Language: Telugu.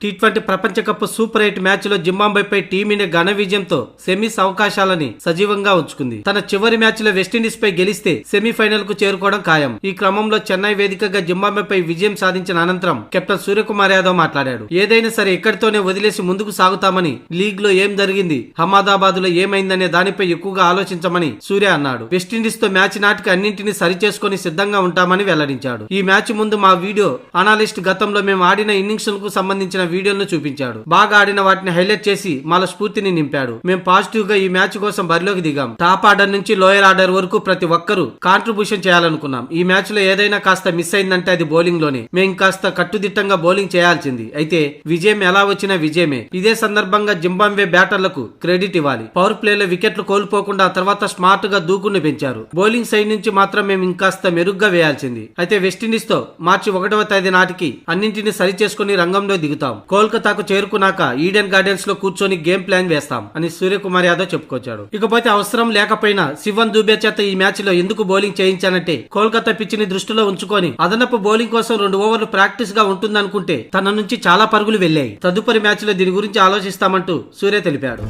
టీ20 ప్రపంచ కప్ సూపర్ 8 మ్యాచ్ లో జింబాబ్వేపై టీమిండియా ఘన విజయంతో సెమీస్ అవకాశాలని సజీవంగా ఉంచుకుంది. తన చివరి మ్యాచ్ లో వెస్టిండీస్ పై గెలిస్తే సెమీఫైనల్ కు చేరుకోవడం ఖాయం. ఈ క్రమంలో చెన్నై వేదికగా జింబాబ్వేపై విజయం సాధించిన అనంతరం కెప్టెన్ సూర్యకుమార్ యాదవ్ మాట్లాడాడు. ఏదైనా సరే ఇక్కడితోనే వదిలేసి ముందుకు సాగుతామని, లీగ్ లో ఏం జరిగింది, అహ్మదాబాద్ లో ఏమైందనే దానిపై ఎక్కువగా ఆలోచించమని సూర్య అన్నాడు. వెస్టిండీస్ తో మ్యాచ్ నాటికి అన్నింటినీ సరిచేసుకుని సిద్ధంగా ఉంటామని వెల్లడించాడు. ఈ మ్యాచ్ ముందు మా వీడియో అనాలిస్ట్ గతంలో మేము ఆడిన ఇన్నింగ్స్ కు సంబంధించిన వీడియోలను చూపించాడు. బాగా ఆడిన వాటిని హైలైట్ చేసి మాల స్ఫూర్తిని నింపాడు. మేము పాజిటివ్ గా ఈ మ్యాచ్ కోసం బరిలోకి దిగాం. టాప్ ఆర్డర్ నుంచి లోయర్ ఆర్డర్ వరకు ప్రతి ఒక్కరూ కాంట్రిబ్యూషన్ చేయాలనుకున్నాం. ఈ మ్యాచ్ లో ఏదైనా కాస్త మిస్ అయిందంటే అది బౌలింగ్ లోనే. మేము కాస్త కట్టుదిట్టంగా బౌలింగ్ చేయాల్సింది. అయితే విజయం ఎలా వచ్చినా విజయమే. ఇదే సందర్భంగా జింబాబ్వే బ్యాటర్లకు క్రెడిట్ ఇవ్వాలి. పవర్ ప్లేలో వికెట్లు కోల్పోకుండా ఆ తర్వాత స్మార్ట్ గా దూకుని పెంచారు. బౌలింగ్ సైడ్ నుంచి మాత్రం మేము ఇంకాస్త మెరుగ్గా వేయాల్సింది. అయితే వెస్టిండీస్ తో మార్చి 1వ తేదీ నాటికి అన్నింటినీ సరి చేసుకుని రంగంలో దిగుతాం. కోల్కతాకు చేరుకున్నాక ఈడెన్ గార్డెన్స్ లో కూర్చొని గేమ్ ప్లాన్ వేస్తాం అని సూర్యకుమార్ యాదవ్ చెప్పుకొచ్చాడు. ఇకపోతే అవసరం లేకపోయినా శివన్ దూబే చేత ఈ మ్యాచ్ లో ఎందుకు బౌలింగ్ చేయించానంటే, కోల్కతా పిచ్ ని దృష్టిలో ఉంచుకొని అదనపు బౌలింగ్ కోసం 2 ఓవర్లు ప్రాక్టీస్ గా ఉంటుందనుకుంటే తన నుంచి చాలా పరుగులు వెళ్లాయి. తదుపరి మ్యాచ్ లో దీని గురించి ఆలోచిస్తామంటూ సూర్య తెలిపాడు.